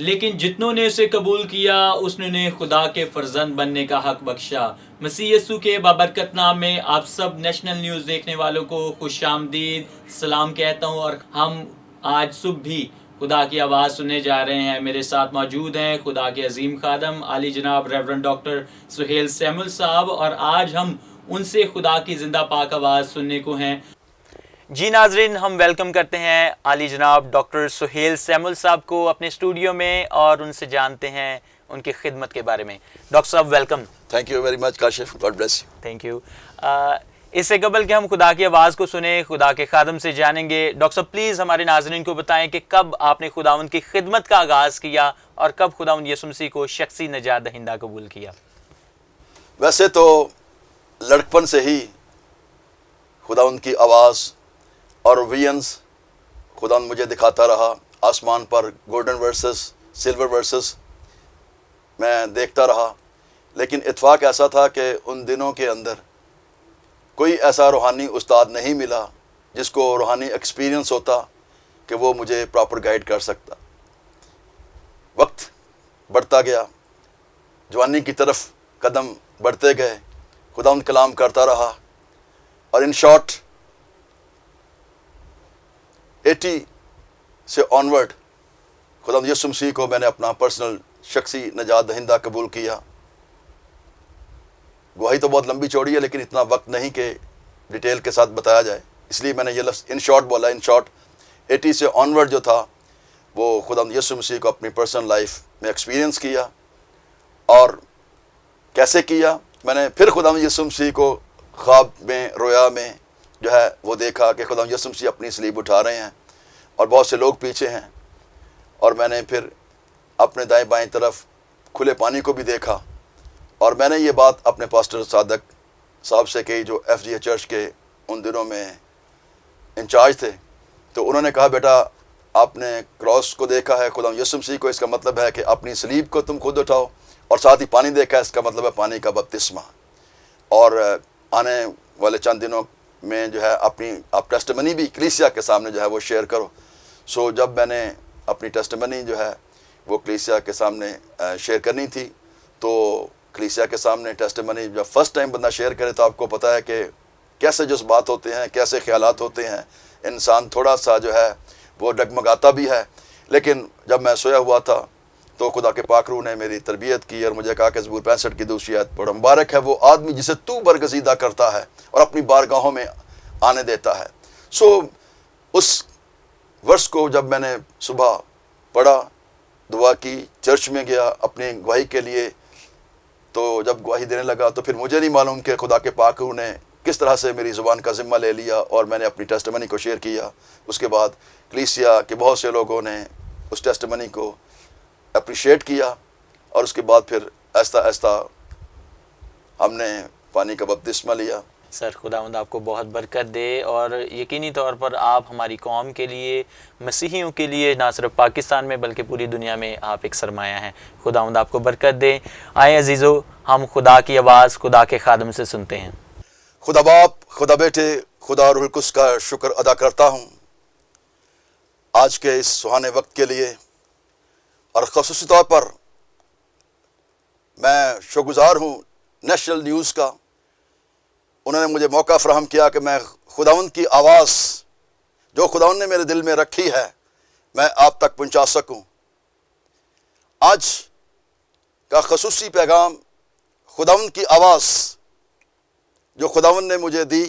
لیکن جتنوں نے اسے قبول کیا اس نے انہیں خدا کے فرزند بننے کا حق بخشا۔ مسیح یسوع کے بابرکت نام میں آپ سب نیشنل نیوز دیکھنے والوں کو خوش آمدید سلام کہتا ہوں، اور ہم آج صبح بھی خدا کی آواز سننے جا رہے ہیں۔ میرے ساتھ موجود ہیں خدا کے عظیم خادم عالی جناب ریورنڈ ڈاکٹر سہیل سیمول صاحب، اور آج ہم ان سے خدا کی زندہ پاک آواز سننے کو ہیں۔ جی ناظرین، ہم ویلکم کرتے ہیں عالی جناب ڈاکٹر سہیل سیمول صاحب کو اپنے اسٹوڈیو میں، اور ان سے جانتے ہیں ان کی خدمت کے بارے میں۔ ڈاکٹر صاحب welcome. Thank you very much Kashif, God bless you. Thank you. اس سے قبل کہ ہم خدا کی آواز کو سنیں، خدا کے خادم سے جانیں گے، ڈاکٹر صاحب پلیز ہمارے ناظرین کو بتائیں کہ کب آپ نے خداوند کی خدمت کا آغاز کیا اور کب خداوند یسوع مسیح کو شخصی نجات دہندہ قبول کیا؟ ویسے تو لڑکپن سے ہی خداوند کی آواز اور ویژنز خداوند مجھے دکھاتا رہا، آسمان پر گولڈن ورسز، سلور ورسز میں دیکھتا رہا، لیکن اتفاق ایسا تھا کہ ان دنوں کے اندر کوئی ایسا روحانی استاد نہیں ملا جس کو روحانی ایکسپیرینس ہوتا کہ وہ مجھے پراپر گائیڈ کر سکتا۔ وقت بڑھتا گیا، جوانی کی طرف قدم بڑھتے گئے، خداوند کلام کرتا رہا، اور ان شارٹ 80 سے آنورڈ خداوند یسوع مسیح کو میں نے اپنا پرسنل شخصی نجات دہندہ قبول کیا۔ گواہی تو بہت لمبی چوڑی ہے، لیکن اتنا وقت نہیں کہ ڈیٹیل کے ساتھ بتایا جائے، اس لیے میں نے یہ لفظ ان شارٹ بولا۔ ان شارٹ 80 سے آنورڈ جو تھا وہ خداوند یسوع مسیح کو اپنی پرسنل لائف میں ایکسپیرینس کیا۔ اور کیسے کیا؟ میں نے پھر خداوند یسوع مسیح کو خواب میں، رویا میں جو ہے وہ دیکھا کہ خداوند یسوع مسیح اپنی صلیب اٹھا رہے ہیں اور بہت سے لوگ پیچھے ہیں، اور میں نے پھر اپنے دائیں بائیں طرف کھلے پانی کو بھی دیکھا، اور میں نے یہ بات اپنے پاسٹر صادق صاحب سے کہی جو ایف جی اے چرچ کے ان دنوں میں انچارج تھے۔ تو انہوں نے کہا بیٹا آپ نے کراس کو دیکھا ہے، خداوند یسوع مسیح کو، اس کا مطلب ہے کہ اپنی صلیب کو تم خود اٹھاؤ، اور ساتھ ہی پانی دیکھا ہے، اس کا مطلب ہے پانی کا بپتسمہ، اور آنے والے چند دنوں میں جو ہے اپنی آپ ٹیسٹمنی بھی کلیسیا کے سامنے جو ہے وہ شیئر کرو۔ سو جب میں نے اپنی ٹیسٹمنی جو ہے وہ کلیسیا کے سامنے شیئر کرنی تھی، تو کلیسیا کے سامنے ٹیسٹمنی جب فرسٹ ٹائم بندہ شیئر کرے تو آپ کو پتہ ہے کہ کیسے جذبات ہوتے ہیں، کیسے خیالات ہوتے ہیں، انسان تھوڑا سا جو ہے وہ ڈگمگاتا بھی ہے۔ لیکن جب میں سویا ہوا تھا تو خدا کے پاک روح نے میری تربیت کی اور مجھے کہا کہ زبور 65 کی دوسری آیت پڑھو، مبارک ہے وہ آدمی جسے تو برگزیدہ کرتا ہے اور اپنی بارگاہوں میں آنے دیتا ہے۔ سو اس ورس کو جب میں نے صبح پڑھا، دعا کی، چرچ میں گیا اپنی گواہی کے لیے، تو جب گواہی دینے لگا تو پھر مجھے نہیں معلوم کہ خدا کے پاک روح نے کس طرح سے میری زبان کا ذمہ لے لیا، اور میں نے اپنی ٹیسٹمنی کو شیئر کیا۔ اس کے بعد کلیسیا کے بہت سے لوگوں نے اس ٹیسٹمنی کو اپریشیٹ کیا، اور اس کے بعد پھر آہستہ آہستہ ہم نے پانی کا بپتسمہ لیا۔ سر خداوند آپ کو بہت برکت دے، اور یقینی طور پر آپ ہماری قوم کے لیے، مسیحیوں کے لیے، نہ صرف پاکستان میں بلکہ پوری دنیا میں آپ ایک سرمایہ ہیں۔ خداوند آپ کو برکت دے۔ آئے عزیزو، ہم خدا کی آواز خدا کے خادم سے سنتے ہیں۔ خدا باپ، خدا بیٹے، خدا روح القدس کا شکر ادا کرتا ہوں آج کے اس سہانے وقت کے لیے، اور خصوصی طور پر میں شکرگزار ہوں نیشنل نیوز کا۔ انہوں نے مجھے موقع فراہم کیا کہ میں خداوند کی آواز جو خداوند نے میرے دل میں رکھی ہے میں آپ تک پہنچا سکوں۔ آج کا خصوصی پیغام خداوند کی آواز جو خداوند نے مجھے دی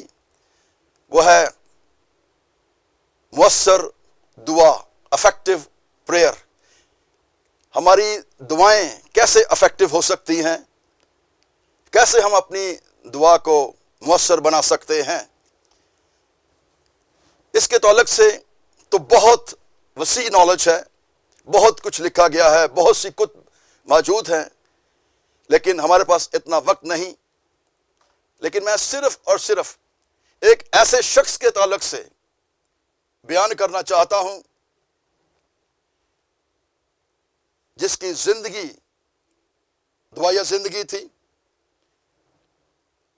وہ ہے مؤثر دعا، افیکٹو پریئر۔ ہماری دعائیں کیسے افیکٹو ہو سکتی ہیں، کیسے ہم اپنی دعا کو مؤثر بنا سکتے ہیں، اس کے تعلق سے تو بہت وسیع نالج ہے، بہت کچھ لکھا گیا ہے، بہت سی کتب موجود ہیں، لیکن ہمارے پاس اتنا وقت نہیں۔ لیکن میں صرف اور صرف ایک ایسے شخص کے تعلق سے بیان کرنا چاہتا ہوں جس کی زندگی دعائیہ زندگی تھی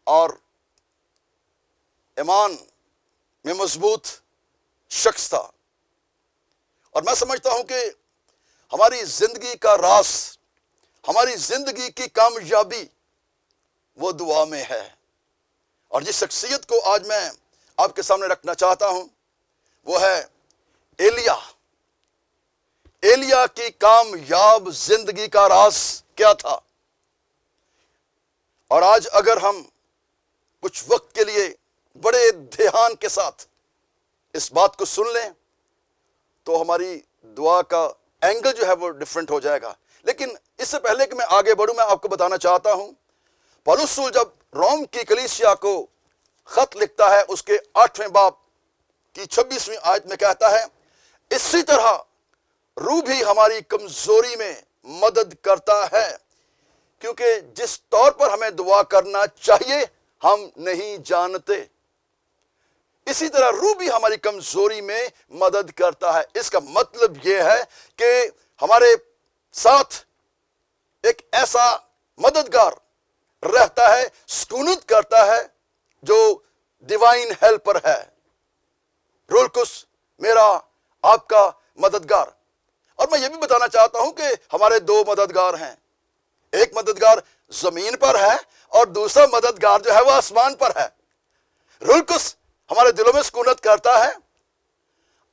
اور ایمان میں مضبوط شخص تھا، اور میں سمجھتا ہوں کہ ہماری زندگی کا راز، ہماری زندگی کی کامیابی وہ دعا میں ہے. اور جس شخصیت کو آج میں آپ کے سامنے رکھنا چاہتا ہوں وہ ہے ایلیا. ایلیا کی کامیاب زندگی کا راز کیا تھا؟ اور آج اگر ہم کچھ وقت کے لیے بڑے دھیان کے ساتھ اس بات کو سن لیں تو ہماری دعا کا اینگل جو ہے وہ ڈیفرنٹ ہو جائے گا. لیکن اس سے پہلے کہ میں آگے بڑھوں، میں آپ کو بتانا چاہتا ہوں پولس رسول جب روم کی کلیسیا کو خط لکھتا ہے، اس کے 8ویں باب کی 26ویں آیت میں کہتا ہے، اسی طرح روح بھی ہماری کمزوری میں مدد کرتا ہے، کیونکہ جس طور پر ہمیں دعا کرنا چاہیے ہم نہیں جانتے. اسی طرح روح بھی ہماری کمزوری میں مدد کرتا ہے. اس کا مطلب یہ ہے کہ ہمارے ساتھ ایک ایسا مددگار رہتا ہے، سکونت کرتا ہے، جو ڈیوائن ہیلپر ہے. روح القدس میرا آپ کا مددگار. اور میں یہ بھی بتانا چاہتا ہوں کہ ہمارے 2 مددگار ہیں. ایک مددگار زمین پر ہے اور دوسرا مددگار جو ہے وہ آسمان پر ہے. روح القدس ہمارے دلوں میں سکونت کرتا ہے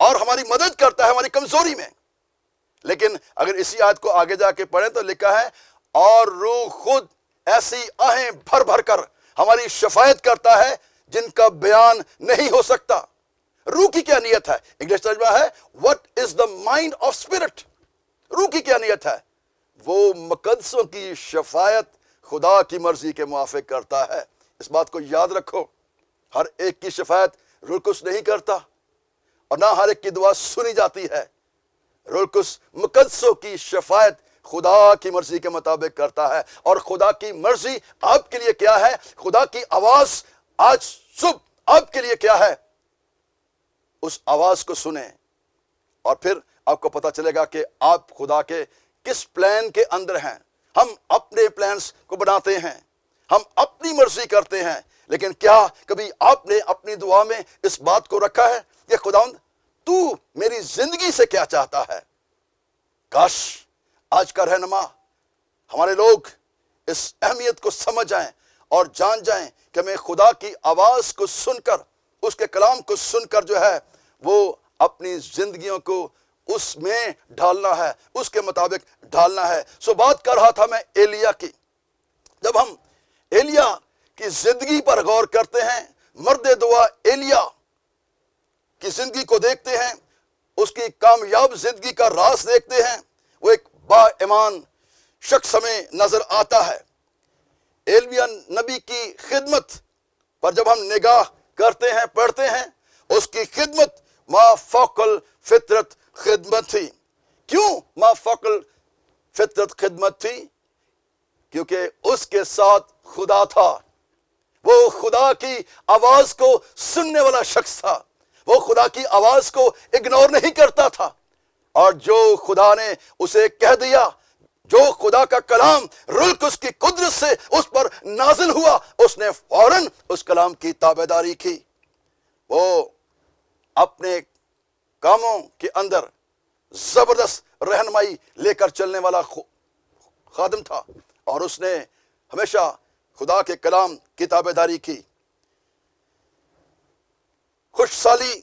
اور ہماری مدد کرتا ہے ہماری کمزوری میں. لیکن اگر اسی آیت کو آگے جا کے پڑھیں تو لکھا ہے، اور روح خود ایسی آہیں بھر بھر کر ہماری شفاعت کرتا ہے جن کا بیان نہیں ہو سکتا. روح کی کیا نیت ہے؟ انگلش ترجمہ ہے what is the mind of spirit. روح کی کیا نیت ہے؟ وہ مقدسوں کی شفاعت خدا کی مرضی کے موافق کرتا ہے. اس بات کو یاد رکھو، ہر ایک کی شفاعت روح القدس نہیں کرتا اور نہ ہر ایک کی دعا سنی جاتی ہے. روح القدس مقدسوں کی شفاعت خدا کی مرضی کے مطابق کرتا ہے. اور خدا کی مرضی آپ کے لیے کیا ہے؟ خدا کی آواز آج صبح آپ کے لیے کیا ہے؟ اس آواز کو سنیں اور پھر آپ کو پتہ چلے گا کہ آپ خدا کے کس پلان کے اندر ہیں. ہم اپنے پلانز کو بناتے ہیں، ہم اپنی مرضی کرتے ہیں، لیکن کیا کبھی آپ نے اپنی دعا میں اس بات کو رکھا ہے کہ خداوند تو میری زندگی سے کیا چاہتا ہے؟ کاش آج کا رہنما ہمارے لوگ اس اہمیت کو سمجھ جائیں اور جان جائیں کہ ہمیں خدا کی آواز کو سن کر، اس کے کلام کو سن کر جو ہے وہ اپنی زندگیوں کو اس میں ڈھالنا ہے، اس کے مطابق ڈھالنا ہے. سو بات کر رہا تھا میں ایلیا کی. جب ہم ایلیا کی زندگی پر غور کرتے ہیں، مرد دعا ایلیا کی زندگی کو دیکھتے ہیں، اس کی کامیاب زندگی کا راز دیکھتے ہیں، وہ ایک با ایمان شخص ہمیں نظر آتا ہے. ایلیا نبی کی خدمت پر جب ہم نگاہ کرتے ہیں، پڑھتے ہیں، اس کی خدمت ما فوق الفطرت خدمت تھی. کیوں ما فوق الفطرت خدمت تھی؟ کیونکہ اس کے ساتھ خدا تھا. وہ خدا کی آواز کو سننے والا شخص تھا. وہ خدا کی آواز کو اگنور نہیں کرتا تھا، اور جو خدا نے اسے کہہ دیا، جو خدا کا کلام روح القدس کی قدرت سے اس پر نازل ہوا، اس نے فوراً اس کلام کی تابعداری کی. وہ اپنے کاموں کے اندر زبردست رہنمائی لے کر چلنے والا خادم تھا، اور اس نے ہمیشہ خدا کے کلام کی تابعداری کی. خوش سالی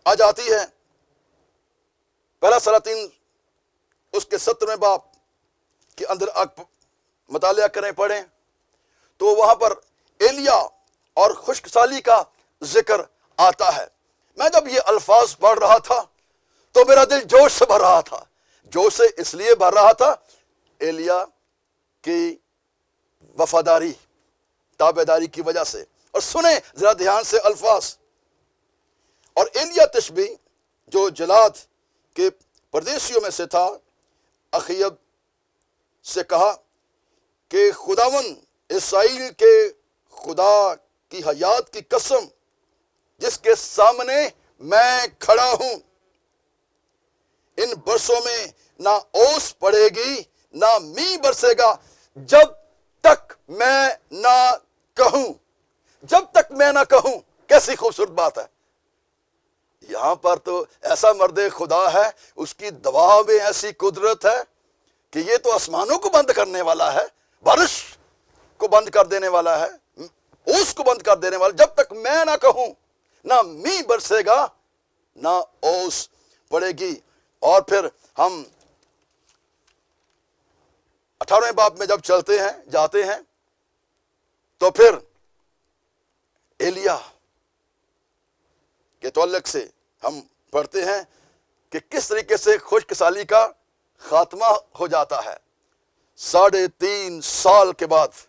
آ جاتی ہے. پہلا سلاطین اس کے 17ویں باب کے اندر آپ مطالعہ کریں، پڑھیں تو وہاں پر ایلیا اور خشک سالی کا ذکر آتا ہے. میں جب یہ الفاظ پڑھ رہا تھا تو میرا دل جوش سے بھر رہا تھا. جوش سے اس لیے بھر رہا تھا ایلیا کی وفاداری، تابعداری کی وجہ سے. اور سنیں ذرا دھیان سے الفاظ. اور ایلیا تشبی جو جلاد کے پردیسیوں میں سے تھا، اخیب سے کہا کہ خداون اسرائیل کے خدا کی حیات کی قسم جس کے سامنے میں کھڑا ہوں، ان برسوں میں نہ اوس پڑے گی نہ می برسے گا جب تک میں نہ کہوں. جب تک میں نہ کہوں. کیسی خوبصورت بات ہے. یہاں پر تو ایسا مرد خدا ہے، اس کی دعا میں ایسی قدرت ہے کہ یہ تو آسمانوں کو بند کرنے والا ہے، بارش کو بند کر دینے والا ہے، اوس کو بند کر دینے والا. جب تک میں نہ کہوں نہ می برسے گا نہ اوس پڑے گی. اور پھر ہم 18ویں باب میں جب چلتے ہیں جاتے ہیں تو پھر ایلیا کے تعلق سے ہم پڑھتے ہیں کہ کس طریقے سے خشک سالی کا خاتمہ ہو جاتا ہے. 3.5 سال کے بعد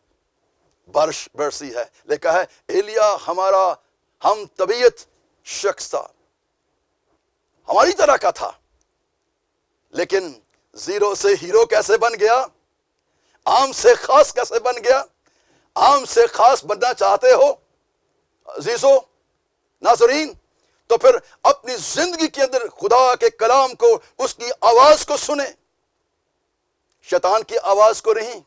بارش برسی ہے. لکھا ہے ایلیا ہمارا ہم طبیعت شخص تھا، ہماری طرح کا تھا، لیکن زیرو سے ہیرو کیسے بن گیا، عام سے خاص کیسے بن گیا. عام سے خاص بننا چاہتے ہو عزیزو ناظرین، تو پھر اپنی زندگی کے اندر خدا کے کلام کو، اس کی آواز کو سنیں، شیطان کی آواز کو نہیں.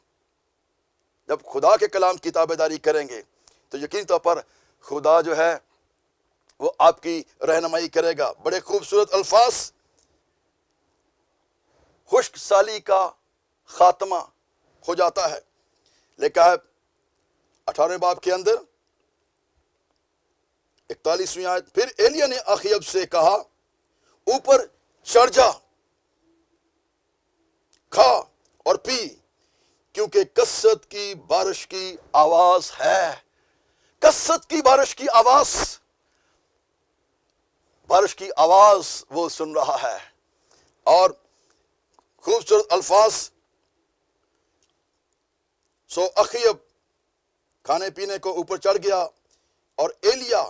جب خدا کے کلام کی تابعداری کریں گے تو یقینی طور پر خدا جو ہے وہ آپ کی رہنمائی کرے گا. بڑے خوبصورت الفاظ، خشک سالی کا خاتمہ ہو جاتا ہے. لکھا ہے 18ویں باب کے اندر 41ویں آیت، پھر ایلیا نے اخیب سے کہا اوپر چڑھ جا، کھا اور پی، کیونکہ کثرت کی بارش کی آواز ہے. کثرت کی بارش کی آواز، بارش کی آواز وہ سن رہا ہے. اور خوبصورت الفاظ، سو اخیب کھانے پینے کو اوپر چڑھ گیا اور ایلیا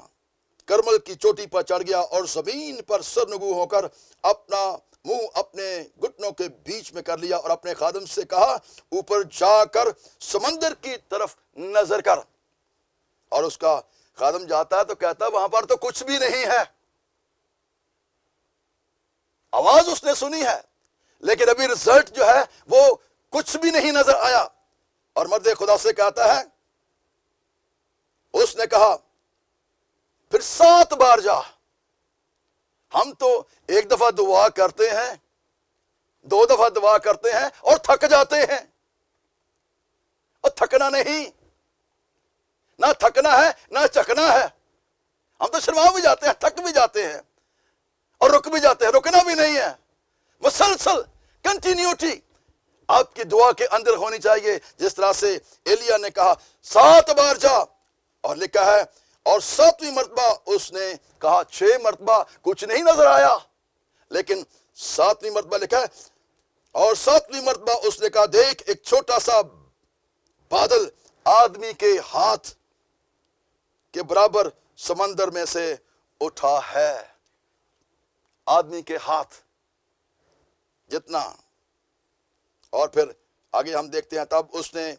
کرمل کی چوٹی پر چڑھ گیا اور زمین پر سرنگو ہو کر اپنا منہ اپنے گھٹنوں کے بیچ میں کر لیا اور اپنے خادم سے کہا اوپر جا کر سمندر کی طرف نظر کر. اور اس کا خادم جاتا ہے تو کہتا ہے وہاں پر تو کچھ بھی نہیں ہے. آواز اس نے سنی ہے لیکن ابھی رزلٹ جو ہے وہ کچھ بھی نہیں نظر آیا. اور مرد خدا سے کہتا ہے، اس نے کہا پھر 7 بار جا. ہم تو ایک دفعہ دعا کرتے ہیں، 2 دفعہ دعا کرتے ہیں اور تھک جاتے ہیں. اور تھکنا نہیں، نہ تھکنا ہے نہ چکنا ہے. ہم تو شرما بھی جاتے ہیں، تھک بھی جاتے ہیں اور رک بھی جاتے ہیں. رکنا بھی نہیں ہے، مسلسل کنٹینیوٹی آپ کی دعا کے اندر ہونی چاہیے. جس طرح سے ایلیا نے کہا 7 بار جا، اور لکھا ہے اور 7ویں مرتبہ اس نے کہا. 6 مرتبہ کچھ نہیں نظر آیا، لیکن 7ویں مرتبہ لکھا ہے اور 7ویں مرتبہ اس نے کہا دیکھ ایک چھوٹا سا بادل آدمی کے ہاتھ کے برابر سمندر میں سے اٹھا ہے. آدمی کے ہاتھ جتنا. اور پھر آگے ہم دیکھتے ہیں تب اس نے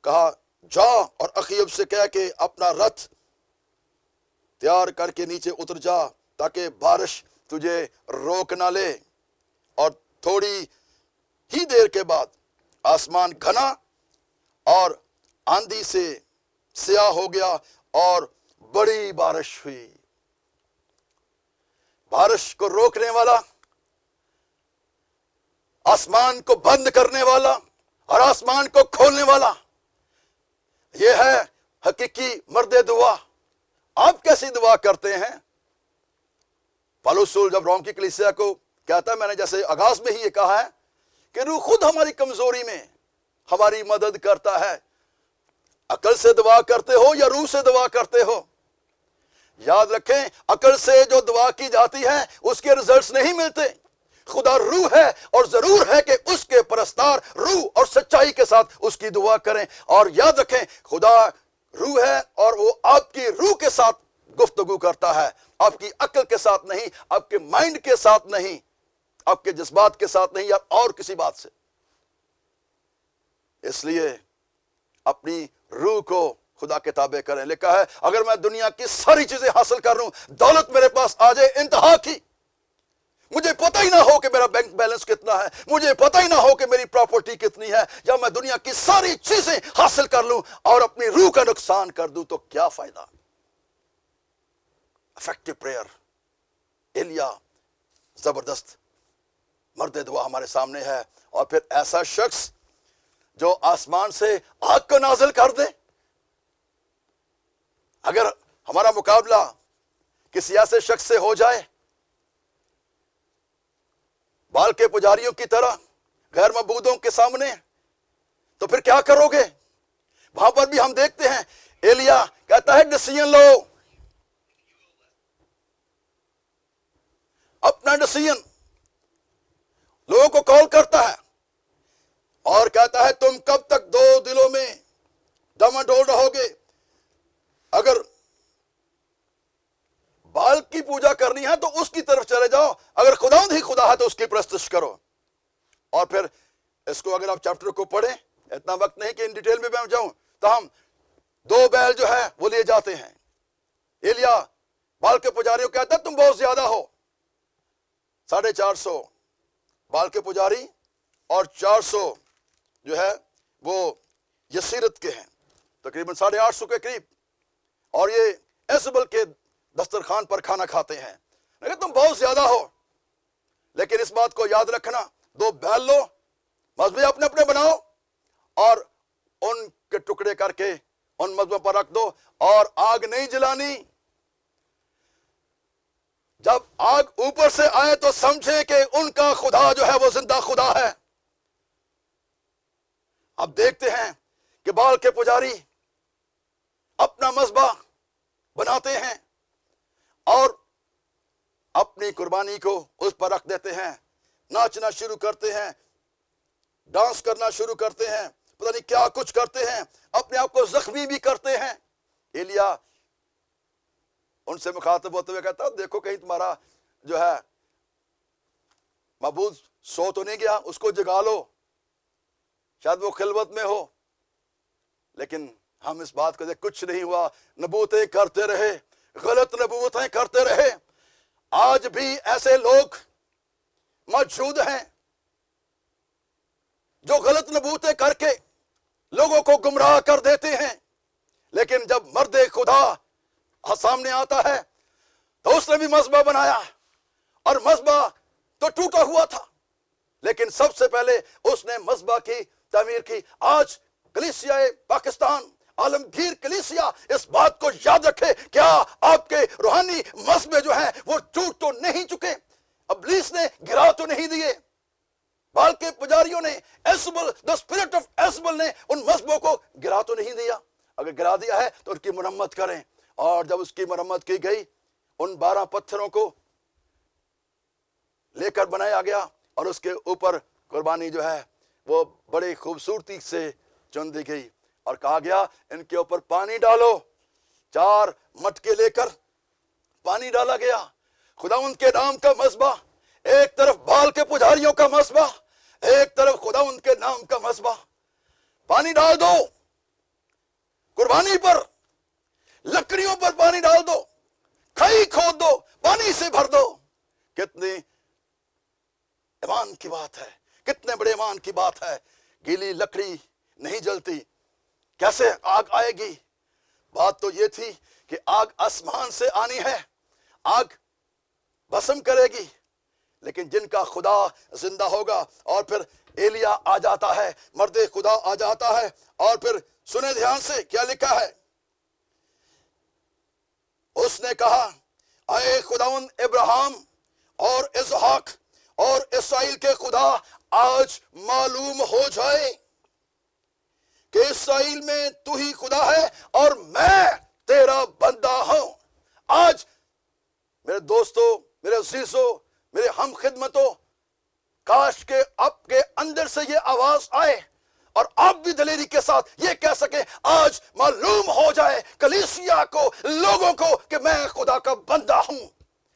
کہا جا اور اخیب سے کہہ کہ اپنا رتھ تیار کر کے نیچے اتر جا تاکہ بارش تجھے روک نہ لے. اور تھوڑی ہی دیر کے بعد آسمان گھنا اور آندھی سے سیاہ ہو گیا اور بڑی بارش ہوئی. بارش کو روکنے والا، آسمان کو بند کرنے والا اور آسمان کو کھولنے والا، یہ ہے حقیقی مرد دعا. آپ کیسی دعا کرتے ہیں؟ پالوس رسول جب روم کی کلیسیا کو کہتا ہے، میں نے جیسے آغاز میں ہی یہ کہا ہے کہ روح خود ہماری کمزوری میں ہماری مدد کرتا ہے. عقل سے دعا کرتے ہو یا روح سے دعا کرتے ہو، یاد رکھیں عقل سے جو دعا کی جاتی ہے اس کے رزلٹس نہیں ملتے. خدا روح ہے اور ضرور ہے کہ اس کے پرستار روح اور سچائی کے ساتھ اس کی دعا کریں. اور یاد رکھیں خدا روح ہے اور وہ آپ کی روح کے ساتھ گفتگو کرتا ہے، آپ کی عقل کے ساتھ نہیں، آپ کے مائنڈ کے ساتھ نہیں، آپ کے جذبات کے ساتھ نہیں یا اور کسی بات سے. اس لیے اپنی روح کو خدا کے تابع کریں. لکھا ہے اگر میں دنیا کی ساری چیزیں حاصل کر لوں، دولت میرے پاس آ جائے انتہا کی، مجھے پتہ ہی نہ ہو کہ میرا بینک بیلنس کتنا ہے، مجھے پتہ ہی نہ ہو کہ میری پراپرٹی کتنی ہے، یا میں دنیا کی ساری چیزیں حاصل کر لوں اور اپنی روح کا نقصان کر دوں تو کیا فائدہ؟ افیکٹو پریئر ایلیا زبردست مرد دعا ہمارے سامنے ہے، اور پھر ایسا شخص جو آسمان سے آگ کو نازل کر دے. اگر ہمارا مقابلہ کسی ایسے شخص سے ہو جائے بال کے پجاریوں کی طرح غیر معبودوں کے سامنے، تو پھر کیا کرو گے؟ وہاں پر بھی ہم دیکھتے ہیں ایلیا کہتا ہے ڈیسیژن لو، اپنا ڈیسیژن لوگوں کو کال کرتا ہے اور کہتا ہے تم کب تک دو دلوں میں ڈماڈول رہو گے؟ اگر بال کی پوجا کرنی ہے تو اس کی طرف چلے جاؤ، اگر خداوند ہی خدا ہے تو اس کی پرستش کرو. اور پھر اس کو اگر آپ چیپٹر کو پڑھیں، اتنا وقت نہیں کہ ان ڈیٹیل میں جاؤں، تو ہم 2 بیل جو ہے وہ لیے جاتے ہیں. ایلیا بال کے پجاریوں کہتا ہے تم بہت زیادہ ہو، 450 بال کے پجاری اور 400 جو ہے وہ یسیرت کے ہیں، تقریباً 850 کے قریب، اور یہ ایزبل کے دسترخوان پر کھانا کھاتے ہیں. لیکن تم بہت زیادہ ہو، لیکن اس بات کو یاد رکھنا 2 بیل لو، مذبے اپنے اپنے بناؤ اور ان کے ٹکڑے کر کے ان مذبوں پر رکھ دو، اور آگ نہیں جلانی. جب آگ اوپر سے آئے تو سمجھے کہ ان کا خدا جو ہے وہ زندہ خدا ہے. اب دیکھتے ہیں کہ بال کے پجاری اپنا مذبح بناتے ہیں اور اپنی قربانی کو اس پر رکھ دیتے ہیں، ناچنا شروع کرتے ہیں، ڈانس کرنا شروع کرتے ہیں، پتہ نہیں کیا کچھ کرتے ہیں، اپنے آپ کو زخمی بھی کرتے ہیں. ایلیا ان سے مخاطب ہوتے ہوئے کہتا دیکھو کہیں تمہارا جو ہے معبود سو تو نہیں گیا، اس کو جگا لو، شاید وہ خلوت میں ہو. لیکن ہم اس بات کو دیکھ کچھ نہیں ہوا، نبوتیں کرتے رہے، غلط نبوتیں کرتے رہے. آج بھی ایسے لوگ موجود ہیں جو غلط نبوتیں کر کے لوگوں کو گمراہ کر دیتے ہیں. لیکن جب مرد خدا سامنے آتا ہے تو اس نے بھی مذبح بنایا، اور مذبح تو ٹوٹا ہوا تھا، لیکن سب سے پہلے اس نے مذبح کی تعمیر کی. آج کلیسیا پاکستان، عالمگیر کلیسیا اس بات کو یاد رکھے، کیا آپ کے روحانی مذبح جو ہیں وہ ٹوٹ تو نہیں چکے؟ ابلیس نے گرا تو نہیں دیے؟ بال کے پجاریوں نے Isabel, the spirit of Isabel نے ان مذبحوں کو گرا تو نہیں دیا؟ اگر گرا دیا ہے تو ان کی مرمت کریں. اور جب اس کی مرمت کی گئی، ان 12 پتھروں کو لے کر بنایا گیا اور اس کے اوپر قربانی جو ہے وہ بڑی خوبصورتی سے چن دی گئی، اور کہا گیا ان کے اوپر پانی ڈالو. 4 مٹکے لے کر پانی ڈالا گیا. خداوند کے نام کا مذبح، ایک طرف بال کے پجاریوں کا مذبح، ایک طرف خداوند کے نام کا مذبح. پانی ڈال دو قربانی پر، لکڑیوں پر پانی ڈال دو، کھائی کھود دو، پانی سے بھر دو. کتنی ایمان کی بات ہے، کتنے بڑے ایمان کی بات ہے. گیلی لکڑی نہیں جلتی، کیسے آگ آئے گی؟ بات تو یہ تھی کہ آگ آسمان سے آنی ہے، آگ بھسم کرے گی. لیکن جن کا خدا زندہ ہوگا، اور پھر ایلیا آ جاتا ہے، مرد خدا آ جاتا ہے، اور پھر سنیں دھیان سے کیا لکھا ہے. اس نے کہا اے خداوند ابراہیم اور اسحاق اور اسرائیل کے خدا، آج معلوم ہو جائے کہ اسرائیل میں تو ہی خدا ہے اور میں تیرا بندہ ہوں. آج میرے دوستو، میرے عزیزو، میرے ہم خدمتوں، کاش کہ آپ کے اندر سے یہ آواز آئے اور آپ بھی دلیری کے ساتھ یہ کہہ سکیں، آج معلوم ہو جائے کلیسیا کو، لوگوں کو، کہ میں خدا کا بندہ ہوں.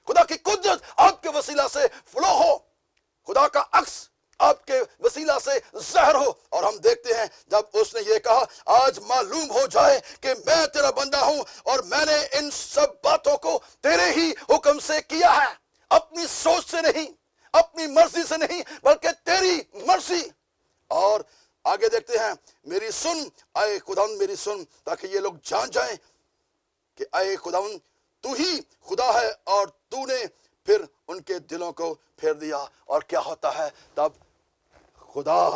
خدا کی قدرت آپ کے وسیلہ سے فلو ہو، خدا کا عکس آپ کے وسیلہ سے ظاہر ہو. اور ہم دیکھتے ہیں جب اس نے یہ کہا آج معلوم ہو جائے کہ میں تیرا بندہ ہوں، اور میں نے ان سب باتوں کو تیرے ہی حکم سے کیا ہے، اپنی سوچ سے نہیں، اپنی مرضی سے نہیں، بلکہ تیری مرضی. اور آگے دیکھتے ہیں، میری سن اے خداوند، میری سن، تاکہ یہ لوگ جان جائیں کہ اے خداوند تو ہی خدا ہے، اور تو نے پھر ان کے دلوں کو پھیر دیا، اور کیا ہوتا ہے؟ تب خدا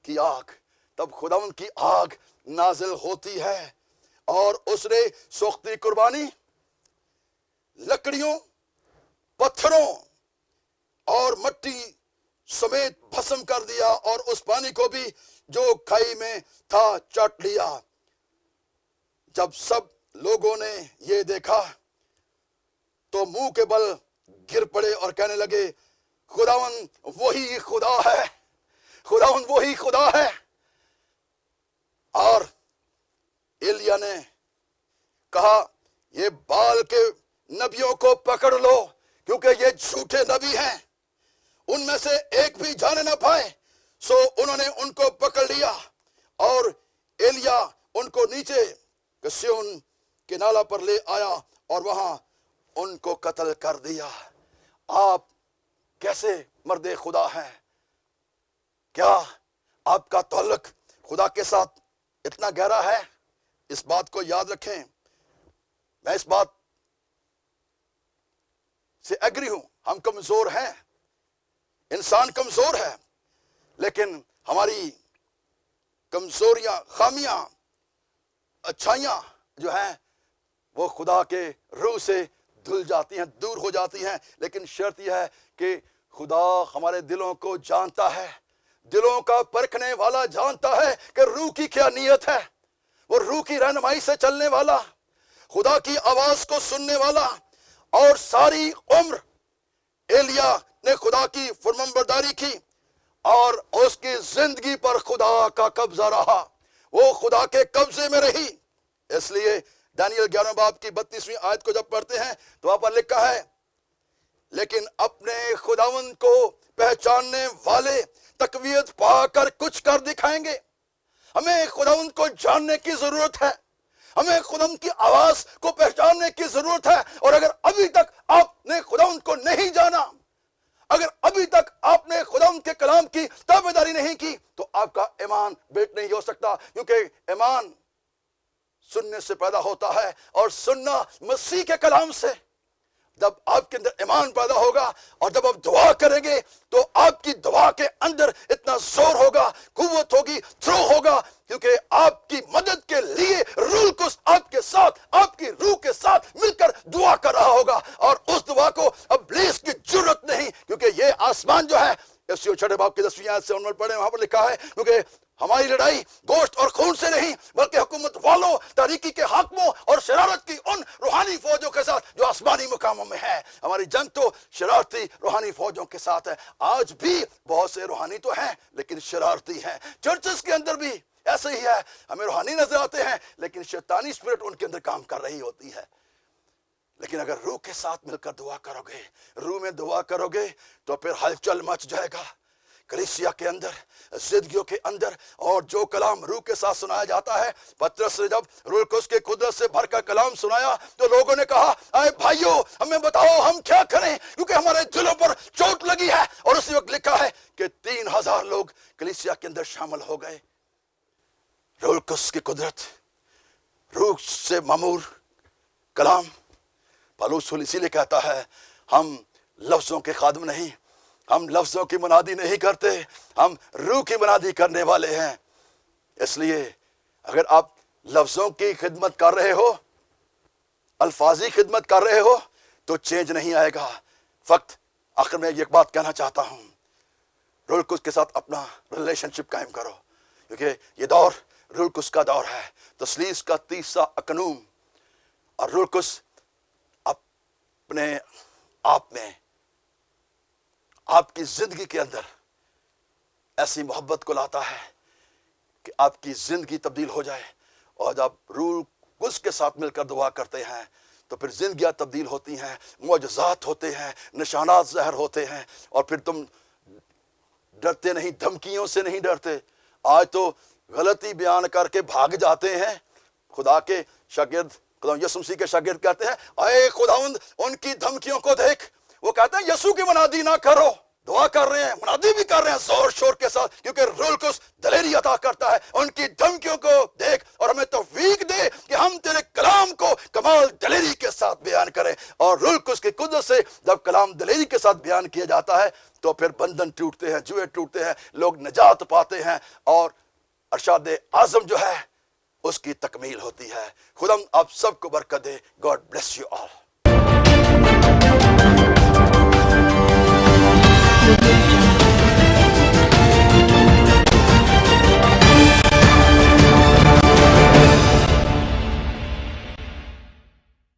کی آگ، تب خدا ان کی آگ نازل ہوتی ہے، اور اس نے سوختی قربانی لکڑیوں، پتھروں اور مٹی سمیت بھسم کر دیا، اور اس پانی کو بھی جو کھائی میں تھا چٹ لیا۔ جب سب لوگوں نے یہ دیکھا تو منہ کے بل گر پڑے اور کہنے لگے، خداوند وہی خدا ہے، خداوند وہی خدا ہے۔ اور ایلیا نے کہا، یہ بال کے نبیوں کو پکڑ لو، کیونکہ یہ جھوٹے نبی ہیں، ان میں سے ایک بھی جانے نہ پائے۔ سو انہوں نے ان کو پکڑ لیا، اور ایلیا ان کو نیچے کسیون کے نالا پر لے آیا اور وہاں ان کو قتل کر دیا۔ آپ کیسے مرد خدا ہیں؟ کیا آپ کا تعلق خدا کے ساتھ اتنا گہرا ہے؟ اس بات کو یاد رکھیں۔ میں اس بات سے ایگری ہوں، ہم کمزور ہیں، انسان کمزور ہے، لیکن ہماری کمزوریاں، خامیاں، اچھائیاں جو ہیں وہ خدا کے روح سے دھل جاتی ہیں، دور ہو جاتی ہیں۔ لیکن شرط یہ ہے کہ خدا ہمارے دلوں کو جانتا ہے، دلوں کا پرکھنے والا جانتا ہے کہ روح کی کیا نیت ہے۔ وہ روح کی رہنمائی سے چلنے والا، خدا کی آواز کو سننے والا، اور ساری عمر ایلیا نے خدا کی فرمانبرداری کی، اور اس کی زندگی پر خدا کا قبضہ رہا، وہ خدا کے قبضے میں رہی۔ اس لیے دانیل 11 باب کی 32ویں آیت کو جب پڑھتے ہیں تو وہاں پر لکھا ہے، لیکن اپنے خداوند کو پہچاننے والے تقویت پا کر کچھ کر دکھائیں گے۔ ہمیں خداوند کو جاننے کی ضرورت ہے، ہمیں خداوند کی آواز کو پہچاننے کی ضرورت ہے۔ اور اگر ابھی تک آپ نے خداوند کو نہیں جانا، اگر ابھی تک آپ نے خداوند کے کلام کی تابعداری نہیں کی، تو آپ کا ایمان بلٹ نہیں ہو سکتا، کیونکہ ایمان سننے سے پیدا ہوتا ہے، اور سننا مسیح کے کلام سے۔ جب آپ کے اندر ایمان پیدا ہوگا اور جب آپ دعا کریں گے تو آپ کی دعا کے اندر اتنا زور ہوگا، قوت ہوگی، تھرو ہوگا، کیونکہ آپ کی مدد کے لیے روح القدس آپ کے ساتھ، آپ کی روح کے ساتھ مل کر دعا کر رہا ہوگا، اور اس دعا کو ابلیس کی ضرورت نہیں، کیونکہ یہ آسمان جو ہے، افسیوں 6 باب کی 10ویں آیت سے عنوان پڑھیں، وہاں پر لکھا ہے، کیونکہ ہماری لڑائی گوشت اور خون سے نہیں بلکہ حکومت والوں، تاریکی کے حاکموں اور شرارت کی ان روحانی فوجوں کے ساتھ جو آسمانی مقاموں میں ہے۔ ہماری جنگ تو شرارتی روحانی فوجوں کے ساتھ ہے۔ آج بھی بہت سے روحانی تو ہیں لیکن شرارتی ہیں، چرچز کے اندر بھی ایسے ہی ہے، ہمیں روحانی نظر آتے ہیں لیکن شیطانی اسپرٹ ان کے اندر کام کر رہی ہوتی ہے۔ لیکن اگر روح کے ساتھ مل کر دعا کرو گے، روح میں دعا کرو گے، تو پھر ہلچل مچ جائے گا کلیسیا کے اندر، زندگیوں کے اندر۔ اور جو کلام روح کے ساتھ سنایا جاتا ہے، پطرس نے جب روح القدس کے قدرت سے بھر کر کلام سنایا تو لوگوں نے کہا، اے بھائیو ہمیں بتاؤ ہم کیا کریں، کیونکہ ہمارے دلوں پر چوٹ لگی ہے۔ اور اسی وقت لکھا ہے کہ 3000 لوگ کلیسیا کے اندر شامل ہو گئے۔ روح القدس کی قدرت، روح سے معمور کلام، پالوس اسی لیے کہتا ہے، ہم لفظوں کے خادم نہیں، ہم لفظوں کی منادی نہیں کرتے، ہم روح کی منادی کرنے والے ہیں۔ اس لیے اگر آپ لفظوں کی خدمت کر رہے ہو، الفاظی خدمت کر رہے ہو، تو چینج نہیں آئے گا۔ فقط آخر میں ایک بات کہنا چاہتا ہوں، روح القدس کے ساتھ اپنا ریلیشن شپ قائم کرو، کیونکہ یہ دور روح القدس کا دور ہے، تثلیث کا تیسرا اقنوم۔ اور روح القدس اپنے آپ میں آپ کی زندگی کے اندر ایسی محبت کو لاتا ہے کہ آپ کی زندگی تبدیل ہو جائے۔ اور جب روح القدس کے ساتھ مل کر دعا کرتے ہیں تو پھر زندگیاں تبدیل ہوتی ہیں، معجزات ہوتے ہیں، نشانات ظاہر ہوتے ہیں، اور پھر تم ڈرتے نہیں، دھمکیوں سے نہیں ڈرتے۔ آج تو غلطی بیان کر کے بھاگ جاتے ہیں۔ خدا کے شاگرد، خدا یسوع مسیح کے شاگرد کہتے ہیں، اے خداوند ان کی دھمکیوں کو دیکھ۔ وہ کہتے ہیں یسوع کی منادی نہ کرو، دعا کر رہے ہیں، منادی بھی کر رہے ہیں زور شور کے ساتھ، کیونکہ روح القدس دلیری عطا کرتا ہے۔ ان کی دھمکیوں کو دیکھ اور ہمیں توفیق دے کہ ہم تیرے کلام کو کمال دلیری کے ساتھ بیان کریں۔ اور روح ملک اس کی قدرت سے جب کلام دلیری کے ساتھ بیان کیا جاتا ہے تو پھر بندھن ٹوٹتے ہیں، جوئے ٹوٹتے ہیں، لوگ نجات پاتے ہیں، اور ارشاد اعظم جو ہے اس کی تکمیل ہوتی ہے۔ خدا آپ سب کو برکت دے۔ God bless you all.